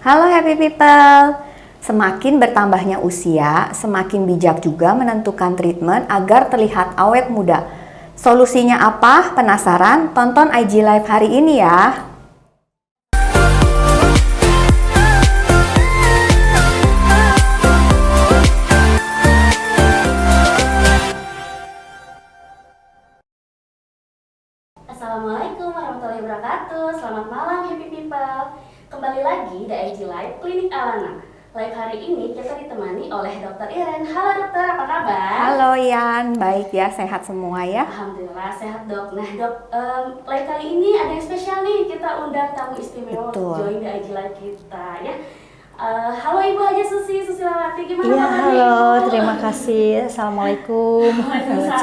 Halo happy people. Semakin bertambahnya usia, semakin bijak juga menentukan treatment agar terlihat awet muda. Solusinya apa? Penasaran? Tonton IG Live hari ini ya. Assalamualaikum warahmatullahi wabarakatuh. Selamat malam happy people. Kembali lagi di IG Live Klinik Alana. Live hari ini kita ditemani oleh Dr. Iren. Halo dokter, apa kabar? Halo Yan, baik ya, sehat semua ya? Alhamdulillah sehat dok. Nah dok, live kali ini ada yang spesial nih. Kita undang tamu istimewa untuk join di IG Live kita ya. Halo Ibu Haja Susilawati, gimana Iya, kabarnya halo, Ibu? terima kasih. Assalamualaikum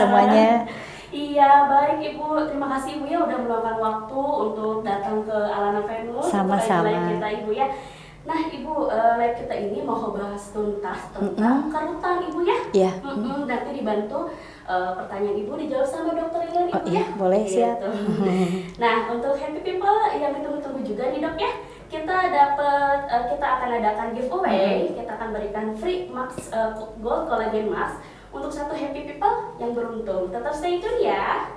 semuanya. Iya, baik Ibu. Terima kasih Ibu ya udah meluangkan waktu untuk datang ke Alana Venus. Sama-sama. Live kita Ibu ya. Nah Ibu, live kita ini mau bahas tuntas tentang kerutan Ibu ya. Iya. Nanti dibantu pertanyaan Ibu dijawab sama dokter Iren Ibu Oh iya, ya. boleh, siap. Gitu. Nah untuk happy people yang ditunggu-tunggu juga nih dok ya. Kita akan adakan giveaway. Kita akan berikan free Max Gold Collagen Mask untuk satu happy people yang beruntung. Tetap stay tune ya.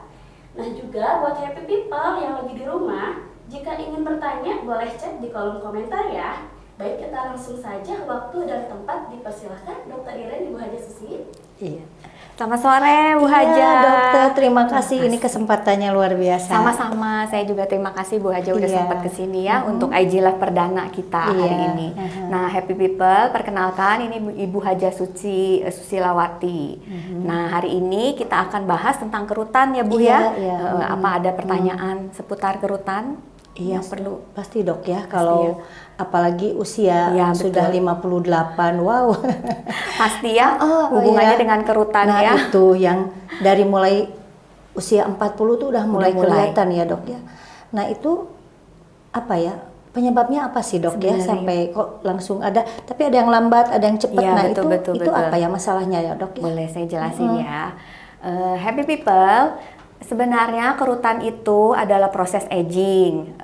Nah juga buat happy people yang lagi di rumah, jika ingin bertanya boleh chat di kolom komentar ya. Baik, kita langsung saja, waktu dan tempat dipersilahkan Dr. Iren Ibu Haja Susi. Iya. Selamat sore Bu Haja. Iya, dokter, terima kasih. Ini kesempatannya luar biasa. Sama-sama, saya juga terima kasih Bu Haja udah Iya. sempat kesini ya untuk IG Live perdana kita hari ini. Nah happy people, perkenalkan ini Ibu Haja Susilawati. Nah hari ini kita akan bahas tentang kerutan ya Bu Iya, ya. iya. Apa ada pertanyaan seputar kerutan? Iya, yang perlu pasti dok ya. Kalau apalagi usia Iya, sudah betul. 58, wow. Pasti ya iya. hubungannya dengan kerutan Nah, ya. itu yang dari mulai usia 40 tuh udah mulai mulai. kelihatan ya dok ya. Nah itu apa ya, penyebabnya apa sih dok ya Sebenarnya. sampai kok langsung ada, tapi ada yang lambat, ada yang cepat. Iya, Nah betul. itu apa ya masalahnya ya dok ya? Boleh saya jelasin ya. Happy people, sebenarnya kerutan itu adalah proses aging,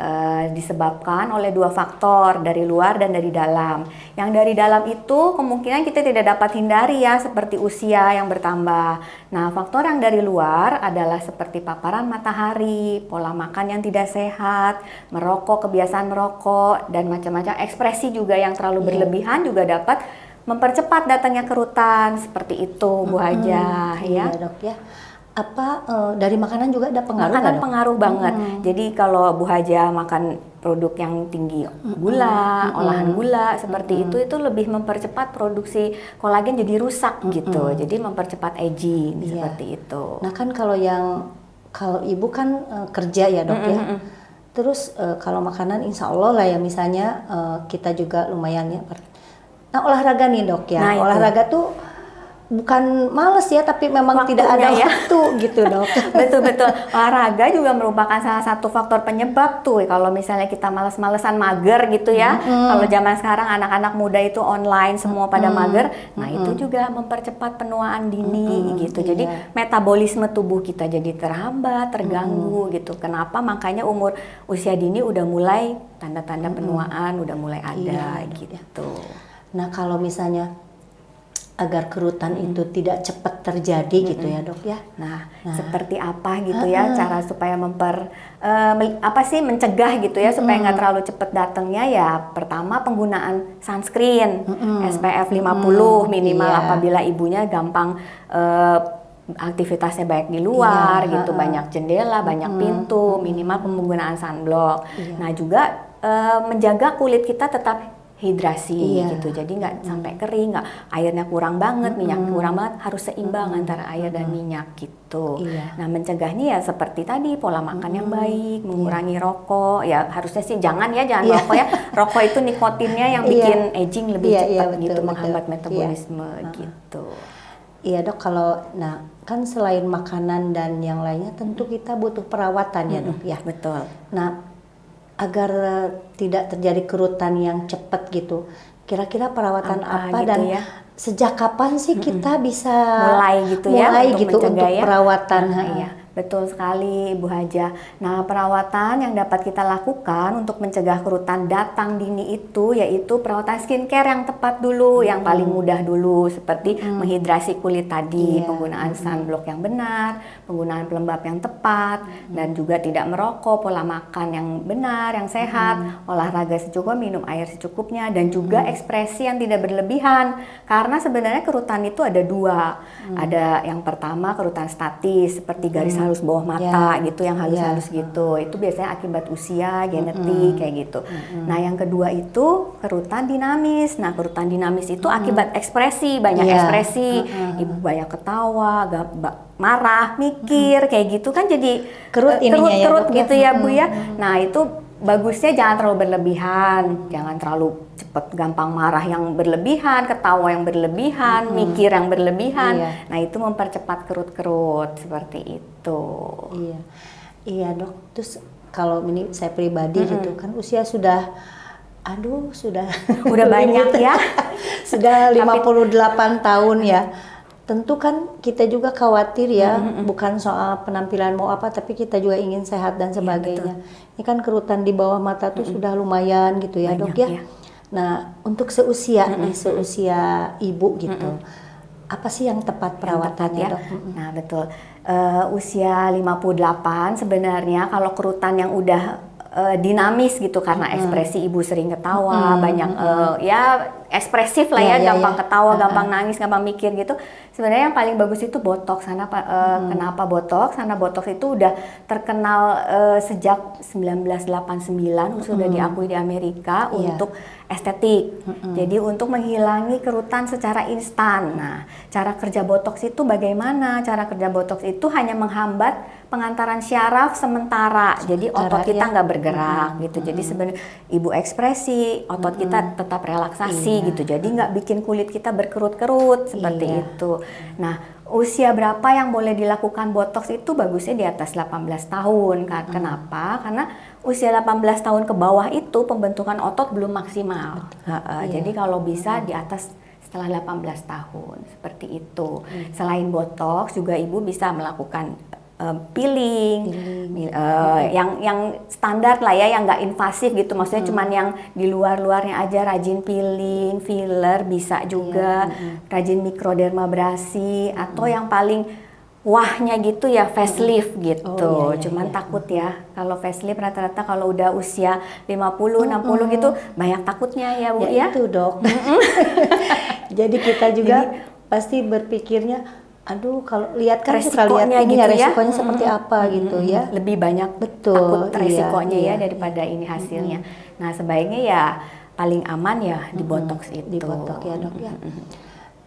disebabkan oleh dua faktor, dari luar dan dari dalam. Yang dari dalam itu kemungkinan kita tidak dapat hindari ya, seperti usia yang bertambah. Nah, faktor yang dari luar adalah seperti paparan matahari, pola makan yang tidak sehat, merokok, kebiasaan merokok, dan macam-macam ekspresi juga yang terlalu berlebihan juga dapat mempercepat datangnya kerutan, seperti itu Bu Haja ya. Iya dok ya. Apa dari makanan juga ada pengaruh Makanan nggak, dok? pengaruh banget. Jadi kalau Bu Haja makan produk yang tinggi gula, olahan gula seperti itu lebih mempercepat produksi kolagen jadi rusak gitu. Jadi mempercepat aging seperti itu. Nah kan kalau ibu kan kerja ya dok ya. Terus kalau makanan insya Allah lah ya, misalnya kita juga lumayan ya. Nah olahraga nih dok ya. Nah, itu. Olahraga tuh bukan males ya, tapi memang tidak ada Waktunya ya. waktu gitu dok. Betul. Olahraga juga merupakan salah satu faktor penyebab tuh. Kalau misalnya kita males-malesan mager gitu ya. Kalau zaman sekarang anak-anak muda itu online semua pada mager. Nah itu juga mempercepat penuaan dini gitu. Jadi metabolisme tubuh kita jadi terhambat, terganggu gitu. Kenapa? Makanya usia dini udah mulai tanda-tanda penuaan udah mulai ada gitu. Nah kalau misalnya agar kerutan itu tidak cepat terjadi gitu ya dok ya. Nah, seperti apa gitu ya cara supaya mencegah gitu ya supaya nggak terlalu cepat datangnya ya. Pertama penggunaan sunscreen SPF 50 minimal apabila ibunya gampang aktivitasnya baik di luar gitu, banyak jendela, banyak pintu, minimal penggunaan sunblock. Nah, juga menjaga kulit kita tetap hidrasi gitu, jadi nggak sampai kering, nggak airnya kurang banget, minyak kurang banget, harus seimbang antara air dan minyak gitu. Nah mencegahnya ya seperti tadi, pola makan yang baik, mengurangi rokok, ya harusnya sih jangan rokok ya, rokok itu nikotinnya yang bikin aging lebih cepat gitu, menghambat metabolisme gitu. Iya dok, nah kan selain makanan dan yang lainnya tentu kita butuh perawatan ya dok ya. Betul. Nah agar tidak terjadi kerutan yang cepat gitu, kira-kira perawatan apa gitu dan ya? Sejak kapan sih kita bisa mulai gitu ya untuk untuk perawatan? Iya. Betul sekali Ibu Haja. Nah, perawatan yang dapat kita lakukan untuk mencegah kerutan datang dini itu yaitu perawatan skincare yang tepat dulu, yang paling mudah dulu seperti menghidrasi kulit tadi, penggunaan sunblock yang benar, penggunaan pelembab yang tepat, dan juga tidak merokok, pola makan yang benar, yang sehat, olahraga secukupnya, minum air secukupnya, dan juga ekspresi yang tidak berlebihan. Karena sebenarnya kerutan itu ada dua. Ada yang pertama kerutan statis seperti garis halus bawah mata gitu, yang halus-halus gitu. Itu biasanya akibat usia, genetik kayak gitu. Nah, yang kedua itu kerutan dinamis. Nah, kerutan dinamis itu akibat ekspresi, banyak ekspresi. Ibu banyak ketawa, marah, mikir kayak gitu kan jadi Kerut ininya ya, kerut Dok, gitu ya Bu ya. Nah, itu bagusnya jangan terlalu berlebihan, jangan terlalu cepet gampang marah yang berlebihan, ketawa yang berlebihan, mikir yang berlebihan. Nah, itu mempercepat kerut-kerut seperti itu. Iya, iya Dok. Terus kalau ini saya pribadi gitu kan usia sudah, sudah Udah banyak ya. sudah 58 tahun ya. Tentu kan kita juga khawatir ya, bukan soal penampilan mau apa, tapi kita juga ingin sehat dan sebagainya. Ini kan kerutan di bawah mata tuh sudah lumayan gitu ya, Banyak, Dok ya. ya. Nah, untuk seusia nih, seusia ibu gitu, apa sih yang tepat perawatannya, ya. Dok? Nah, betul. Usia 58 sebenarnya kalau kerutan yang udah dinamis gitu karena ekspresi ibu sering ketawa, banyak ya ekspresif lah ya, gampang ketawa, gampang nangis, gampang mikir gitu. Sebenarnya yang paling bagus itu botox. Kenapa botox? Karena botox itu udah terkenal sejak 1989, sudah diakui di Amerika untuk estetik. Jadi untuk menghilangi kerutan secara instan. Nah, cara kerja botox itu bagaimana? Cara kerja botox itu hanya menghambat pengantaran syaraf sementara. Jadi otot kita nggak bergerak gitu. Jadi sebenarnya ibu ekspresi, otot kita tetap relaksasi gitu. Jadi nggak bikin kulit kita berkerut-kerut seperti itu. Nah, usia berapa yang boleh dilakukan botox itu bagusnya di atas 18 tahun. Kenapa? Karena usia 18 tahun ke bawah itu pembentukan otot belum maksimal. Jadi kalau bisa di atas setelah 18 tahun seperti itu. Selain botox juga ibu bisa melakukan peeling, yang standar lah ya, yang nggak invasif gitu, maksudnya cuman yang di luar-luarnya aja, rajin peeling, filler bisa juga, rajin mikrodermabrasi, atau yang paling wahnya gitu ya facelift gitu. Cuman takut ya kalau facelift rata-rata kalau udah usia 50, 60 gitu banyak takutnya ya Bu ya. Itu Dok. Jadi kita juga pasti berpikirnya, kalau lihat kan suka lihat ini gitu ya resikonya seperti apa gitu ya. Lebih banyak takut resikonya ya daripada ini hasilnya. Nah, sebaiknya ya paling aman ya di botox itu. Di botox ya Dok ya.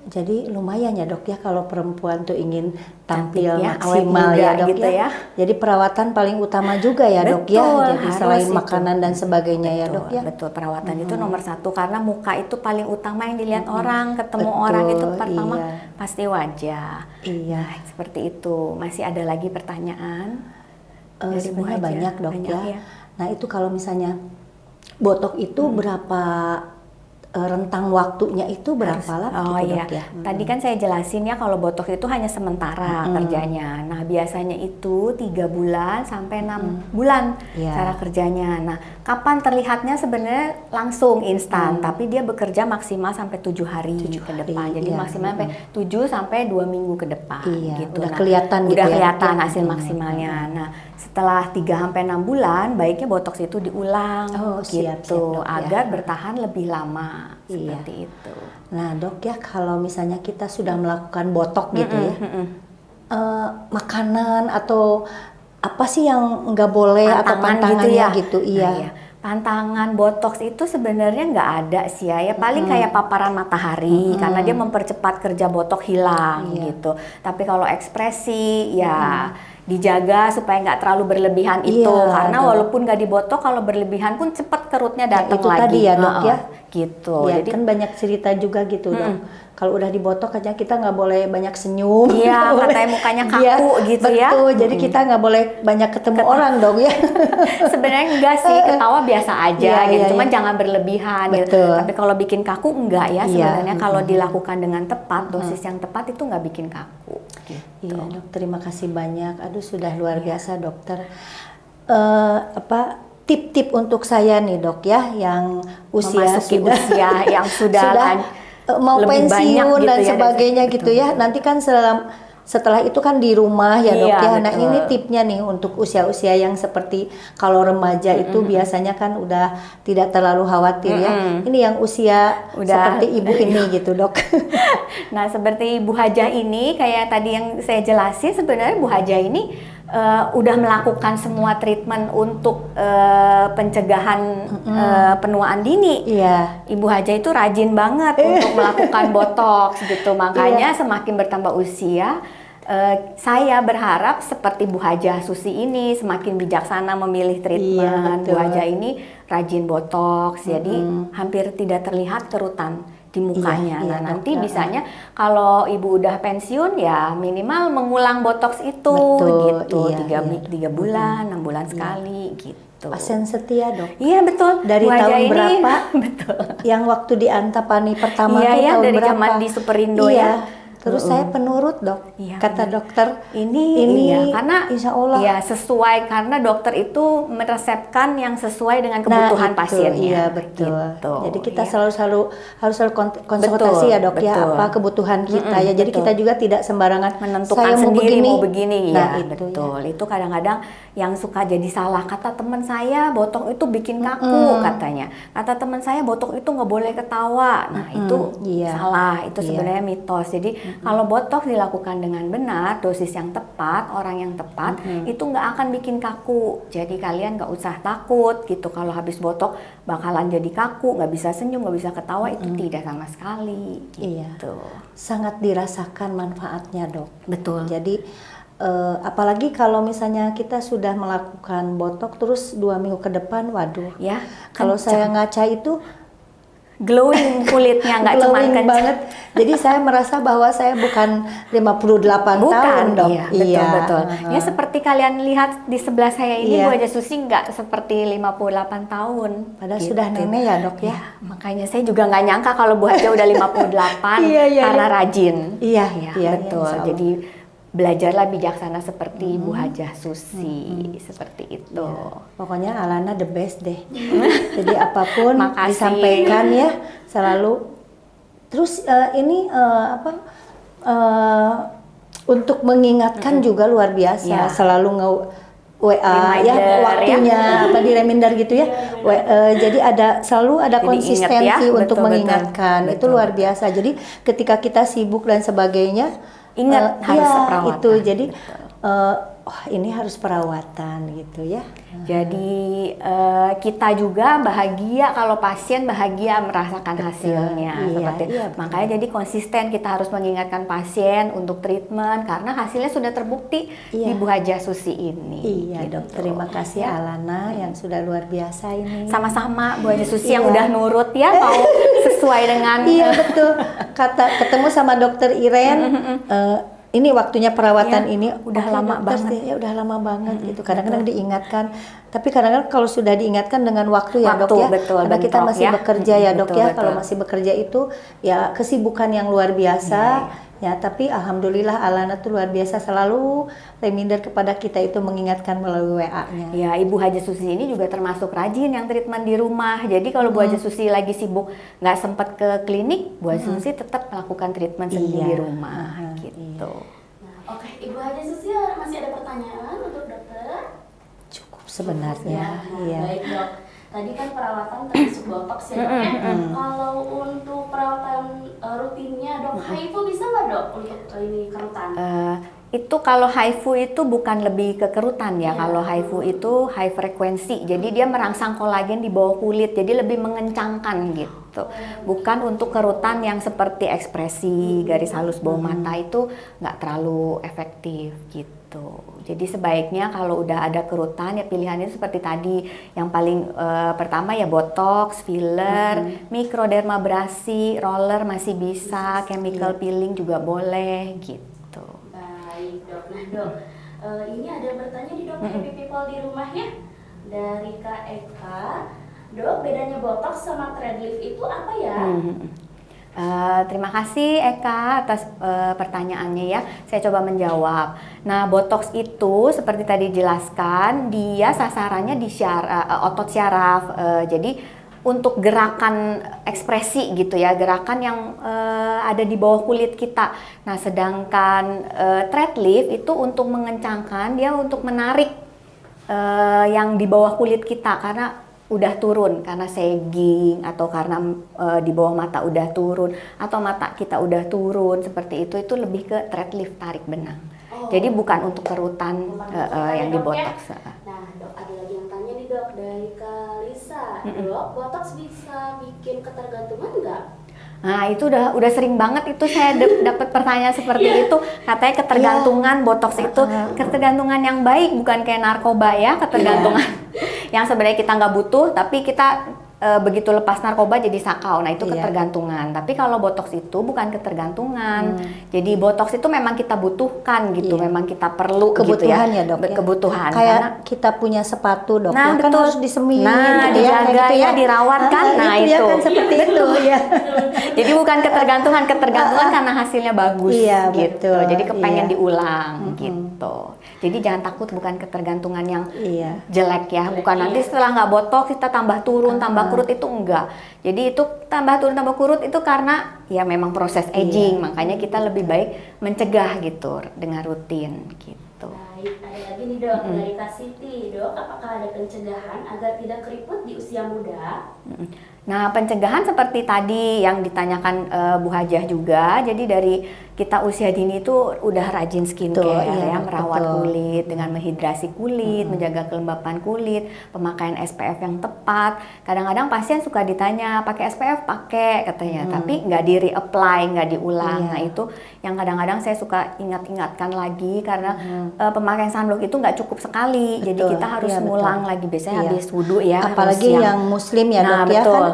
Jadi lumayan ya Dok ya kalau perempuan tuh ingin tampil ya, maksimal ya Dok gitu ya. Jadi perawatan paling utama juga ya Dok ya. Jadi selain makanan dan sebagainya ya Dok ya. Betul, perawatan itu nomor satu karena muka itu paling utama yang dilihat orang, ketemu orang itu pertama pasti wajah. Iya. Nah, seperti itu. Masih ada lagi pertanyaan? Sebenarnya banyak Dok ya. Nah itu kalau misalnya botox itu berapa rentang waktunya itu berapa lama gitu, Dok ya? Tadi kan saya jelasin ya kalau botox itu hanya sementara kerjanya. Nah, biasanya itu 3 bulan sampai 6 bulan cara kerjanya. Nah, kapan terlihatnya sebenarnya langsung instan, tapi dia bekerja maksimal sampai 7 hari ke depan. Jadi maksimal sampai 7 sampai 2 minggu ke depan gitu. Udah kelihatan udah gitu ya. Kelihatan hasil maksimalnya. Nah, setelah 3 sampai 6 bulan baiknya botox itu diulang siap, gitu Dok, agar bertahan lebih lama. Seperti itu. Nah Dok ya, kalau misalnya kita sudah melakukan botox gitu ya, makanan atau apa sih yang nggak boleh atau pantangannya gitu? Iya. Pantangan botox itu sebenarnya nggak ada sih ya, paling kayak paparan matahari karena dia mempercepat kerja botox hilang gitu. Tapi kalau ekspresi ya dijaga supaya nggak terlalu berlebihan itu, karena walaupun nggak dibotok kalau berlebihan pun cepat kerutnya datang itu lagi. tadi ya Dok ya, gitu. Ya, Jadi kan banyak cerita juga gitu dok. Kalau udah dibotok aja kita nggak boleh banyak senyum. iya, Nggak boleh- katanya mukanya kaku Iya, gitu ya. betul. Jadi kita nggak boleh banyak ketemu orang dong ya. Sebenarnya enggak sih, ketawa biasa aja Iya, gitu. iya, Cuman iya. jangan berlebihan gitu. Betul. Tapi kalau bikin kaku enggak ya Iya. sebenarnya, kalau dilakukan dengan tepat, dosis yang tepat itu enggak bikin kaku gitu. Iya dok, terima kasih banyak. Aduh sudah luar biasa dokter. Tip-tip untuk saya nih dok ya, yang usia Memasuki sudah usia yang sudah mau lebih banyak pensiun gitu dan ya, sebagainya betul, gitu ya. Nanti kan setelah itu kan di rumah ya dok Iya, ya. Nah betul. ini tipnya nih untuk usia-usia yang seperti kalau remaja itu biasanya kan udah tidak terlalu khawatir ya. Ini yang usia Udah. seperti ibu ini gitu dok. Nah, seperti Bu Hajah ini, kayak tadi yang saya jelasin, sebenarnya Bu Hajah ini udah melakukan semua treatment untuk pencegahan penuaan dini. Iya. Ibu Hajah itu rajin banget untuk melakukan botox gitu. Makanya semakin bertambah usia, saya berharap seperti Bu Hajah Susi ini semakin bijaksana memilih treatment. betul. Bu Hajah ini rajin botox, jadi hampir tidak terlihat kerutan di mukanya. Iya, Nah, iya, nanti dok. bisanya kalau ibu udah pensiun ya minimal mengulang botox itu Betul, gitu. iya, tiga bulan, 6 bulan sekali gitu. Pasien setia dok. Iya betul. Dari Bu Hajah tahun ini- berapa? betul. Yang waktu di Antapani pertama Iya, tuh ya, tahun dari berapa? zaman di Superindo Iya. ya. Terus saya penurut dok, Iya, kata dokter. Ini iya, karena insya Allah. ya sesuai, karena dokter itu meresepkan yang sesuai dengan kebutuhan itu, pasiennya. Iya betul. Gitu, Jadi kita iya. harus selalu konsultasi Betul, ya dok ya, betul. apa kebutuhan kita ya. Jadi betul. kita juga tidak sembarangan menentukan saya sendiri mau begini Nah, ya, itu betul. Itu kadang-kadang yang suka jadi salah, kata teman saya botok itu bikin kaku katanya. Kata teman saya botok itu nggak boleh ketawa. Nah, itu Iya. salah. Itu Iya. sebenarnya mitos. Jadi kalau botok dilakukan dengan benar, dosis yang tepat, orang yang tepat, itu nggak akan bikin kaku. Jadi kalian nggak usah takut gitu kalau habis botok bakalan jadi kaku, nggak bisa senyum, nggak bisa ketawa, itu tidak sama sekali Iya. gitu. Sangat dirasakan manfaatnya dok. Betul. Jadi apalagi kalau misalnya kita sudah melakukan botok terus 2 minggu ke depan, waduh. Ya, Kalau saya ngaca itu glowing kulitnya, nggak cuma glowing kencang. banget. Jadi saya merasa bahwa saya bukan 58 tahun dok. Iya, betul. Ya seperti kalian lihat di sebelah saya ini, Iya. Bu Hajah Susi nggak seperti 58 tahun. Padahal gitu. sudah nenek ya dok ya. Makanya saya juga nggak nyangka kalau Bu Hajah udah 58 Iya, iya, karena iya. rajin. Iya, Ya, iya, betul. insya Allah. Jadi belajarlah bijaksana seperti Bu Hajah Susi, seperti itu. Pokoknya Alana the best deh. Jadi apapun Makasih. disampaikan ya selalu. Terus ini untuk mengingatkan juga luar biasa. Ya. Selalu WA ya Reminder, waktunya apa di reminder gitu ya. Jadi selalu ada Jadi konsistensi ingat ya, untuk betul, mengingatkan. betul. Itu luar biasa. Jadi ketika kita sibuk dan sebagainya Ingat harus perawatan. itu jadi ini harus perawatan gitu ya. Jadi kita juga bahagia kalau pasien bahagia merasakan hasilnya. Iya, Seperti iya, betul. makanya jadi konsisten kita harus mengingatkan pasien untuk treatment karena hasilnya sudah terbukti Iya. di Bu Hajah Susi ini. Iya gitu. dok, terima kasih Alana yang sudah luar biasa ini. Sama-sama Bu Hajah Susi yang Iya. udah nurut ya, mau sesuai dengan Iya betul. Ketemu sama dokter Iren. Ini waktunya perawatan Iya, ini udah Oke, lama dokter, banget. ya udah lama banget gitu. Kadang-kadang diingatkan, tapi kadang-kadang kalau sudah diingatkan dengan waktu ya dok Waktu, ya. betul, Karena kita bentrok masih ya. bekerja ya dok Betul, ya. betul. Kalau masih bekerja itu ya kesibukan yang luar biasa. Iya, Ya, tapi alhamdulillah Alana tuh luar biasa selalu reminder kepada kita itu mengingatkan melalui WA-nya. Ya, Ibu Hajah Susi ini juga termasuk rajin yang treatment di rumah. Jadi kalau Bu Hajah Susi lagi sibuk nggak sempat ke klinik, Bu Hajah Susi tetap melakukan treatment sendiri Iya. di rumah gitu. Nah, oke, Ibu Hajah Susi masih ada pertanyaan untuk dokter? Cukup sebenarnya. Nah, Iya. baik dok. Tadi kan perawatan termasuk botox ya dok ya. Kalau untuk perawatan rutinnya dok, HIFU bisa nggak dok untuk ini kerutan? Itu kalau HIFU itu bukan lebih ke kerutan ya. Iya. Kalau HIFU itu high frekuensi. Jadi dia merangsang kolagen di bawah kulit. Jadi lebih mengencangkan gitu. Bukan untuk kerutan yang seperti ekspresi garis halus bawah mata itu nggak terlalu efektif gitu. Jadi sebaiknya kalau udah ada kerutan ya pilihannya seperti tadi. Yang paling pertama ya botox, filler, mikrodermabrasi, roller masih bisa, chemical peeling juga boleh gitu. Baik dok, nah dok, ini ada yang bertanya di dok Happy People di rumah ya, dari Kak Eka. Dok, bedanya botox sama thread lift itu apa ya? Terima kasih Eka atas pertanyaannya ya. Saya coba menjawab. Nah, botox itu seperti tadi dijelaskan, dia sasarannya di otot syaraf. Jadi untuk gerakan ekspresi gitu ya, gerakan yang ada di bawah kulit kita. Nah, sedangkan thread lift itu untuk mengencangkan, dia untuk menarik yang di bawah kulit kita karena udah turun, karena sagging atau karena di bawah mata udah turun atau mata kita udah turun seperti itu lebih ke thread lift, tarik benang. Jadi bukan untuk kerutan yang di botox. Ya? Nah dok, ada lagi yang tanya nih dok dari Kak Lisa. Dok, botox bisa bikin ketergantungan nggak? Nah itu udah sering banget itu saya dapat pertanyaan seperti itu, katanya ketergantungan botox itu ketergantungan yang baik, bukan kayak narkoba ya, ketergantungan yang sebenarnya kita nggak butuh tapi kita begitu lepas narkoba jadi sakau. Nah itu ketergantungan. Tapi kalau botox itu bukan ketergantungan. Jadi botox itu memang kita butuhkan gitu, memang kita perlu kebutuhan gitu ya. Ya dok. Kebutuhan. Kayak Karena kita punya sepatu dok. Nah, kan betul. harus disemir, nah gitu dijaga kayak gitu ya, dirawat kan. Nah itu. Ya kan seperti itu ya. Jadi bukan ketergantungan karena hasilnya bagus Iya, gitu. betul. Jadi kepengen Iya. diulang gitu. Jadi jangan takut, bukan ketergantungan yang jelek ya. Bukan nanti setelah nggak botox kita tambah turun, tambah kurut, itu enggak. Jadi itu tambah turun, tambah kurut itu karena ya memang proses aging. Makanya kita lebih baik mencegah gitu dengan rutin gitu. Baik, ada lagi nih dok dari Kak Siti. Dok, apakah ada pencegahan agar tidak keriput di usia muda? Nah, pencegahan seperti tadi yang ditanyakan Bu Hajah juga. Jadi dari kita usia dini itu udah rajin skincare ya, merawat kulit dengan menghidrasi kulit, menjaga kelembapan kulit, pemakaian SPF yang tepat. Kadang-kadang pasien suka ditanya, pakai SPF? Pakai katanya, tapi nggak di reapply, nggak diulang. Nah, itu yang kadang-kadang saya suka ingat-ingatkan lagi karena pemakaian sunblock itu nggak cukup sekali. Jadi kita harus ngulang lagi, biasanya habis wudhu ya. Apalagi yang muslim ya dok ya betul. kan.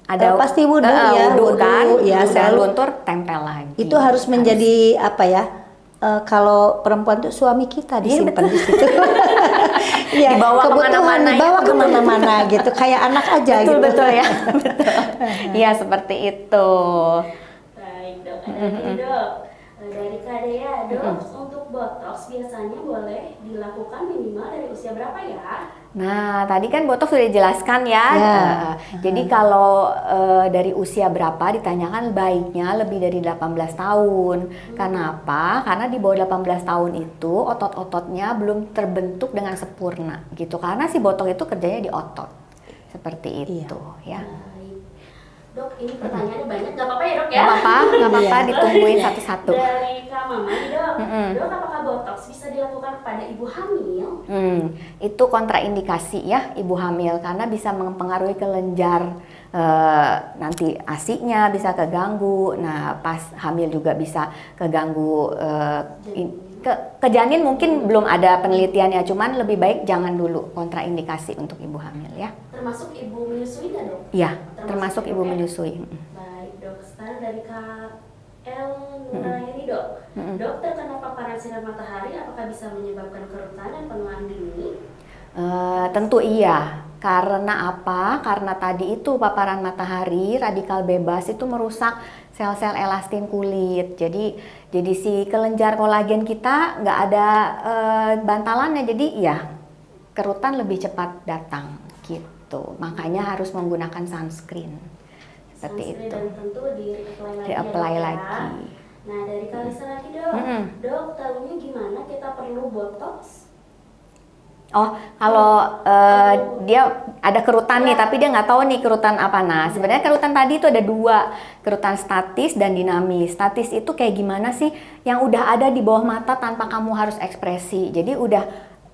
Ada pasti wudhu ya, wudhu kan, ya selalu luntur tempel lagi. Itu harus menjadi apa ya? Kalau perempuan tuh suami kita disimpan di situ. Ya, dibawa kemana-mana, dibawa kemana-mana gitu, kayak anak aja betul, gitu. Betul ya, betul. Iya seperti itu. Baik dok, ada lagi dok dari Kak Dea. Dok, untuk botox biasanya boleh dilakukan minimal dari usia berapa ya? Nah, tadi kan botox sudah dijelaskan ya. Jadi kalau dari usia berapa ditanyakan, baiknya lebih dari 18 tahun. Kenapa? Karena di bawah 18 tahun itu otot-ototnya belum terbentuk dengan sempurna gitu. Karena si botox itu kerjanya di otot. Seperti itu ya. Dok, ini pertanyaannya banyak, nggak apa-apa ya dok ya? Nggak apa-apa, ditungguin satu-satu. Dari Kak Mama nih dok, dok apakah botox bisa dilakukan kepada ibu hamil? Itu kontraindikasi ya ibu hamil, karena bisa mempengaruhi kelenjar, nanti ASI-nya bisa keganggu. Nah pas hamil juga bisa keganggu. Ke janin mungkin belum ada penelitiannya, cuman lebih baik jangan dulu, kontraindikasi untuk ibu hamil ya. Termasuk ibu menyusui nggak dok? Iya, termasuk ibu menyusui. Baik dok, sekarang dari Kak El Nuraini dok. Dok, terkena paparan sinar matahari apakah bisa menyebabkan kerutan dan penuaan dini? Tentu iya. Karena apa? Karena tadi itu paparan matahari, radikal bebas itu merusak sel-sel elastin kulit. Jadi si kelenjar kolagen kita nggak ada bantalannya. Jadi ya kerutan lebih cepat datang gitu. Makanya harus menggunakan sunscreen. Seperti itu. Dan tentu di-apply lagi. Nah, dari Kalisa lagi dok. Dok, tahunya gimana kita perlu botox? Oh, kalau dia ada kerutan nih, tapi dia nggak tahu nih kerutan apa. Nah, sebenarnya kerutan tadi itu ada dua, kerutan statis dan dinamis. Statis itu kayak gimana sih? Yang udah ada di bawah mata tanpa kamu harus ekspresi. Jadi udah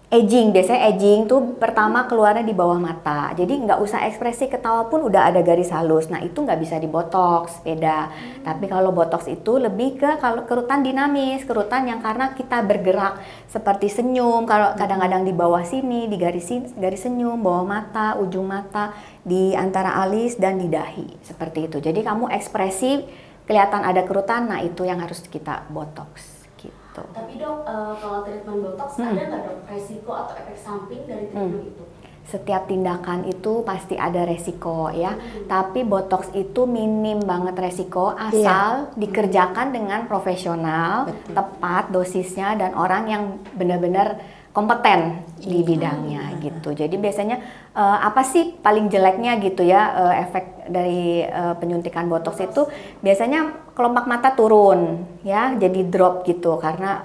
Aging, biasanya aging tuh pertama keluarnya di bawah mata. Jadi nggak usah ekspresi ketawa pun udah ada garis halus. Nah itu nggak bisa dibotoks, beda. Tapi kalau botoks itu lebih ke kalau kerutan dinamis, kerutan yang karena kita bergerak seperti senyum. Kalau kadang-kadang di bawah sini, di garis senyum, bawah mata, ujung mata, di antara alis dan di dahi, seperti itu. Jadi kamu ekspresi kelihatan ada kerutan, nah itu yang harus kita botoks. Gitu. Tapi dok, kalau treatment botox ada nggak dok resiko atau efek samping dari treatment itu? Setiap tindakan itu pasti ada resiko ya, tapi botox itu minim banget resiko asal dikerjakan dengan profesional, tepat dosisnya dan orang yang benar-benar kompeten di bidangnya gitu. Jadi biasanya apa sih paling jeleknya gitu ya efek dari penyuntikan botox itu biasanya kelopak mata turun ya, jadi drop gitu karena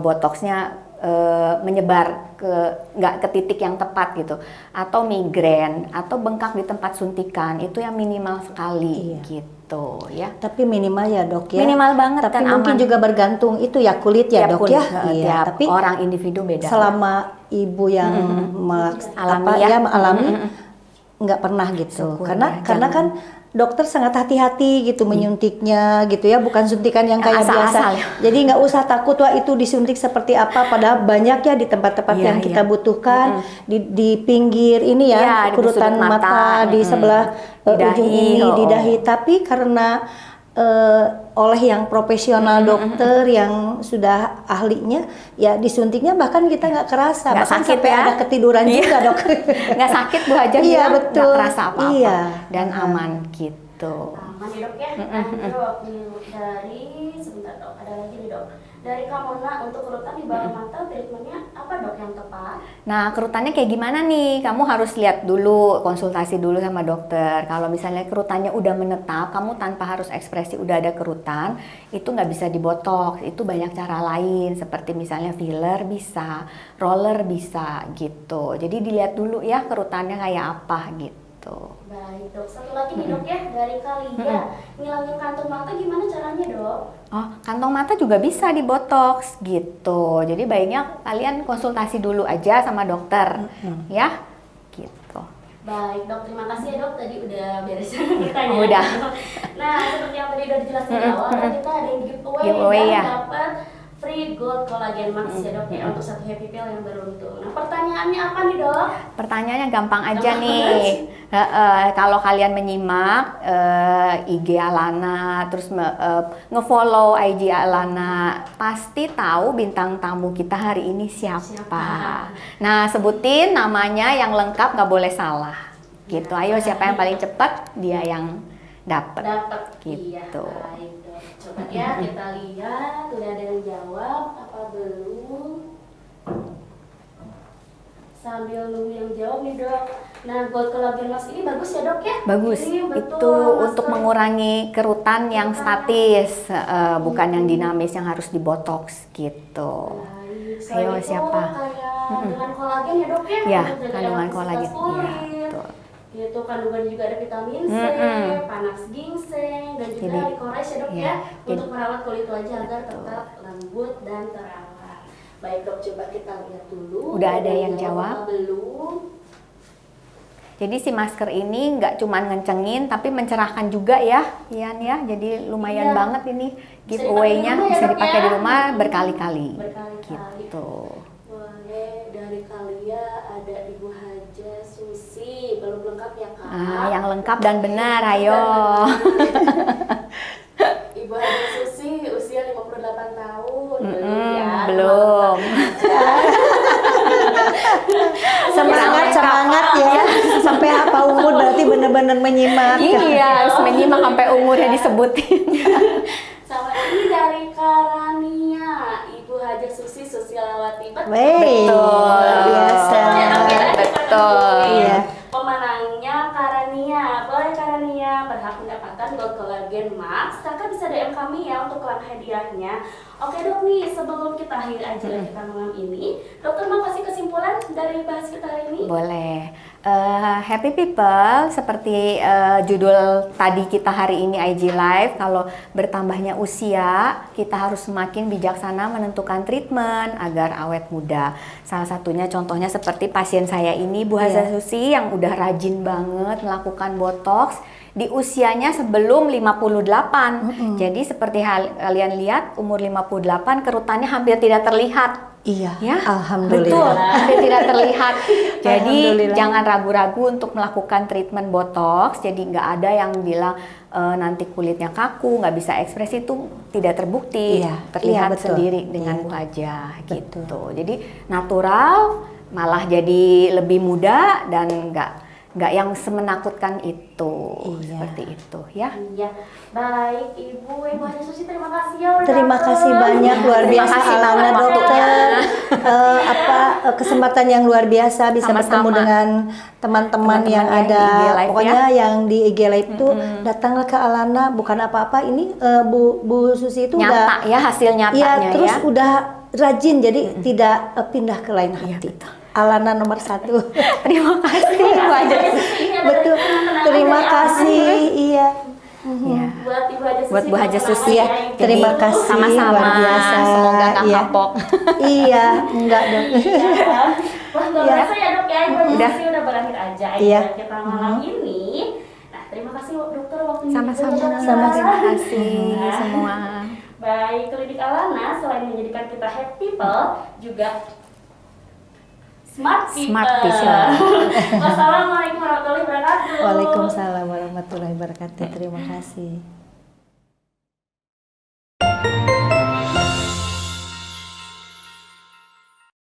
botoxnya menyebar nggak ke titik yang tepat gitu, atau migrain atau bengkak di tempat suntikan itu yang minimal sekali gitu ya. Tapi minimal ya dok ya. Minimal banget. Tapi dan mungkin aman. juga bergantung itu ya kulit ya Tiap dok kulit, ya. tiap Tapi orang individu beda. selama ibu yang alami nggak pernah gitu. Syukur Karena ya, karena kan dokter sangat hati-hati gitu menyuntiknya gitu ya, bukan suntikan yang kayak Asal-asal. biasa. Jadi nggak usah takut wah itu disuntik seperti apa, padahal banyak ya di tempat-tempat yang kita butuhkan di pinggir ini ya, Di kurutan sudut mata, di sebelah di dahi, ujung ini di dahi. Tapi karena oleh yang profesional dokter yang sudah ahlinya ya disuntiknya bahkan kita nggak kerasa, Nggak bahkan sakit sampai ya? ada ketiduran juga dok. Nggak sakit Bu Haja Iya, bilang, betul. nggak kerasa apa-apa Iya. dan aman gitu. Aman ya dok ya. Nah dok, dari sebentar dok, ada lagi nih dok. Dari Kamona untuk kerutan di bawah mata treatmentnya apa dok yang tepat? Nah kerutannya kayak gimana nih? Kamu harus lihat dulu, konsultasi dulu sama dokter. Kalau misalnya kerutannya udah menetap, kamu tanpa harus ekspresi udah ada kerutan, itu nggak bisa dibotoks. Itu banyak cara lain, seperti misalnya filler bisa, roller bisa gitu. Jadi dilihat dulu ya kerutannya kayak apa gitu. Baik dok, satu lagi nih dok ya, dari Kalia. Ngilangin kantung mata gimana caranya dok? Oh, kantong mata juga bisa dibotoks gitu. Jadi baiknya kalian konsultasi dulu aja sama dokter, ya, gitu. Baik dok, terima kasih ya dok, tadi udah beres pertanyaan. Udah. Nah, seperti yang tadi udah dijelasin di awal, kita ada yang giveaway Giveaway, dan ya. dapat free gold collagen max ya dok ya, untuk satu happy pill yang beruntung. Nah, pertanyaannya apa nih dok? Pertanyaannya gampang aja Gampang nih. Kalau kalian menyimak IG Alana, terus ngefollow IG Alana, pasti tahu bintang tamu kita hari ini siapa. Nah, sebutin namanya yang lengkap, nggak boleh salah. Gitu. Ayo siapa yang paling cepat dia yang dapat. Iya, Gitu. baik dok. Coba ya kita lihat, udah ada yang jawab apa belum? Sambil nunggu yang jawab nih dok. Nah, gold collagen mask ini bagus ya dok ya? Bagus, Ini betul, itu untuk masker. mengurangi kerutan yang statis, bukan yang dinamis yang harus dibotoks gitu. Baik, Ayo, selain itu siapa? kayak dengan kolagen ya dok ya? Ya, Untuk jaga kandungan elastisitas kolagen, kulit. iya, betul. Itu kandungan juga ada vitamin C, panas ginseng, dan juga Jadi, licorice ya dok ya, ya, jadi- untuk merawat kulit wajah agar tetap lembut dan terawat. Baik dok, coba kita lihat dulu. Udah ada yang apa jawab? belum? Jadi si masker ini nggak cuma ngencengin, tapi mencerahkan juga ya, Ian ya. Jadi lumayan Iya. banget ini Bisa giveaway-nya, dipakai di rumah ya, bisa Dok, dipakai ya? di rumah berkali-kali. Berkali-kali. Gitu. Boleh, dari Kalia ada Ibu Haja Susi, belum lengkap ya kak? Yang lengkap dan benar, ayo. Ibu Haja Susi usia 58 tahun, belum ya? Belum. Semangat ya, sampai apa umur berarti benar-benar menyimak. Iya, harus menyimak sampai umurnya disebutin. Sama ini dari Karania, Ibu Haja Susi Susilawati. Wey, luar biasa. Betul. Iya. Pemenangnya Karania. Boleh Karania berhak mendapatkan gold collagen max. Kakak bisa DM kami ya untuk kelang hadiahnya. Oke dok nih, sebelum kita akhiri aja kita malam ini, dokter mau kasih kesimpulan dari bahas kita hari ini? Boleh. Happy people, seperti judul tadi kita hari ini IG Live, kalau bertambahnya usia, kita harus semakin bijaksana menentukan treatment agar awet muda. Salah satunya contohnya seperti pasien saya ini, Bu Haza Susi, yang udah rajin banget melakukan botox di usianya sebelum 58. Jadi seperti kalian lihat, umur 58 kerutannya hampir tidak terlihat. Iya, Ya, alhamdulillah. betul, hampir tidak terlihat. Jadi Alhamdulillah. jangan ragu-ragu untuk melakukan treatment botox. Jadi nggak ada yang bilang nanti kulitnya kaku, nggak bisa ekspresi, itu tidak terbukti. Iya, Terlihat iya, betul. sendiri dengan Iya. Bu Haja gitu. Betul. Jadi natural, malah jadi lebih muda dan nggak yang semenakutkan itu. Iya. Seperti itu ya. Iya, baik Ibu Haja Susi, terima kasih ya udah Terima kasih datang. banyak, luar Terima biasa kasih Alana banget dokter. Kesempatan yang luar biasa bisa Sama-sama. bertemu dengan teman-teman yang Teman-teman ada, yang di IG Live, pokoknya yang di IG Live itu datanglah ke Alana, bukan apa-apa. Ini Bu Susi itu Nyata udah ya, hasil nyatanya ya, terus ya. udah rajin, jadi tidak pindah ke lain Iya, hati. betul. Alana nomor 1. Terima kasih Bu Haja. Betul. Terima kasih. Iya. Ya. Buat Ibu Haja Susi. Buat Bu Haja Susi ya, ya. terima Jadi, kasih, sama-sama. luar biasa. Semoga nggak Iya. kapok. Iya, enggak dong. Wah, nggak Iya. berasa ya dok ya, Ibu Haja Udah. Susi udah berakhir aja Iya. kita malam ini. Nah, terima kasih dokter waktunya. Sama-sama. Ibu Haja. Terima kasih semua. Baik, Klinik Alana selain menjadikan kita happy people, juga smart people. Smart people. Wassalamualaikum warahmatullahi wabarakatuh. Waalaikumsalam warahmatullahi wabarakatuh. Terima kasih.